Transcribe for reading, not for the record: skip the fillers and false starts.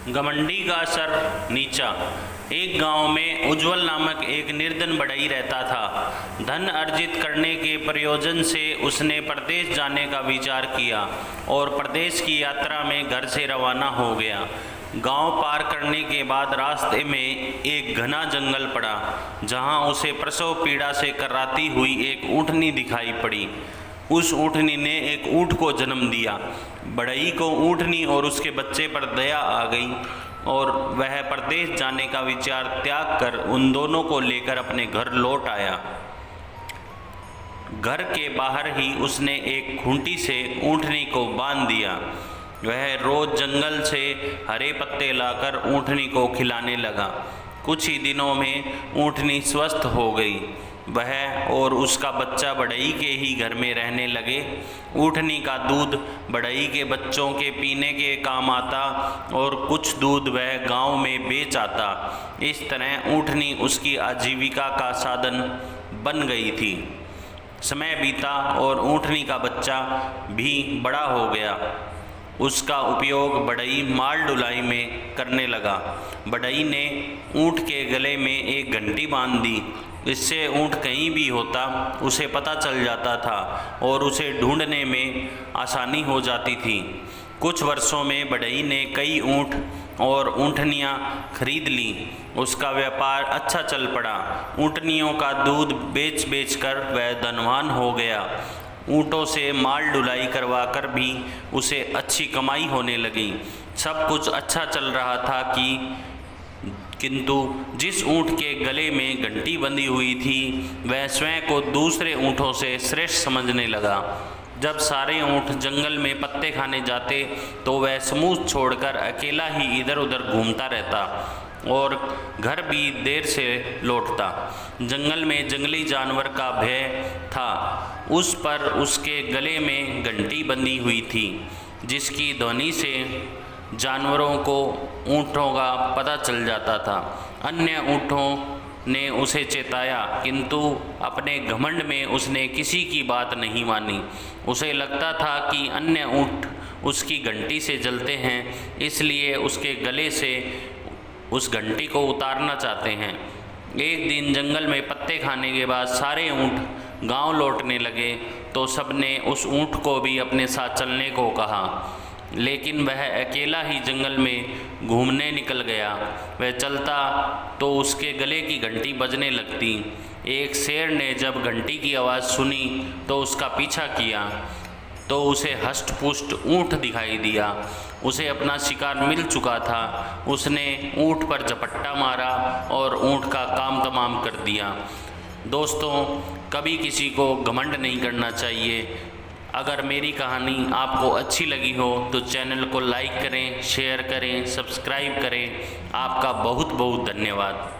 घमंडी का सर नीचा। एक गांव में उज्ज्वल नामक एक निर्धन बढ़ई रहता था। धन अर्जित करने के प्रयोजन से उसने प्रदेश जाने का विचार किया और प्रदेश की यात्रा में घर से रवाना हो गया। गांव पार करने के बाद रास्ते में एक घना जंगल पड़ा, जहां उसे प्रसव पीड़ा से कराती हुई एक ऊँटनी दिखाई पड़ी। उस ऊँटनी ने एक ऊँट को जन्म दिया। बढ़ई को ऊँटनी और उसके बच्चे पर दया आ गई और वह प्रदेश जाने का विचार त्याग कर उन दोनों को लेकर अपने घर लौट आया। घर के बाहर ही उसने एक खूंटी से ऊँटनी को बांध दिया। वह रोज जंगल से हरे पत्ते लाकर ऊँटनी को खिलाने लगा। कुछ ही दिनों में ऊँटनी स्वस्थ हो गई। वह और उसका बच्चा बढ़ई के ही घर में रहने लगे। ऊँटनी का दूध बढ़ई के बच्चों के पीने के काम आता और कुछ दूध वह गांव में बेच आता। इस तरह ऊँटनी उसकी आजीविका का साधन बन गई थी। समय बीता और ऊँटनी का बच्चा भी बड़ा हो गया। उसका उपयोग बढ़ई माल ढुलाई में करने लगा। बढ़ई ने ऊँट के गले में एक घंटी बांध दी। इससे ऊँट कहीं भी होता उसे पता चल जाता था और उसे ढूंढने में आसानी हो जाती थी। कुछ वर्षों में बढ़ई ने कई ऊँट और ऊँटनियाँ खरीद ली। उसका व्यापार अच्छा चल पड़ा। ऊँटनियों का दूध बेच बेच कर वह धनवान हो गया। ऊँटों से माल ढुलाई करवा कर भी उसे अच्छी कमाई होने लगी। सब कुछ अच्छा चल रहा था किंतु जिस ऊँट के गले में घंटी बंधी हुई थी वह स्वयं को दूसरे ऊँटों से श्रेष्ठ समझने लगा। जब सारे ऊँट जंगल में पत्ते खाने जाते तो वह समूह छोड़कर अकेला ही इधर उधर घूमता रहता और घर भी देर से लौटता। जंगल में जंगली जानवर का भय था। उस पर उसके गले में घंटी बंधी हुई थी, जिसकी ध्वनि से जानवरों को ऊँटों का पता चल जाता था। अन्य ऊँटों ने उसे चेताया किंतु अपने घमंड में उसने किसी की बात नहीं मानी। उसे लगता था कि अन्य ऊँट उसकी घंटी से जलते हैं, इसलिए उसके गले से उस घंटी को उतारना चाहते हैं। एक दिन जंगल में पत्ते खाने के बाद सारे ऊँट गांव लौटने लगे तो सबने उस ऊँट को भी अपने साथ चलने को कहा, लेकिन वह अकेला ही जंगल में घूमने निकल गया। वह चलता तो उसके गले की घंटी बजने लगती। एक शेर ने जब घंटी की आवाज़ सुनी तो उसका पीछा किया तो उसे हष्ट-पुष्ट ऊँट दिखाई दिया। उसे अपना शिकार मिल चुका था। उसने ऊँट पर झपट्टा मारा और ऊँट का काम तमाम कर दिया। दोस्तों, कभी किसी को घमंड नहीं करना चाहिए। अगर मेरी कहानी आपको अच्छी लगी हो तो चैनल को लाइक करें, शेयर करें, सब्सक्राइब करें। आपका बहुत बहुत धन्यवाद।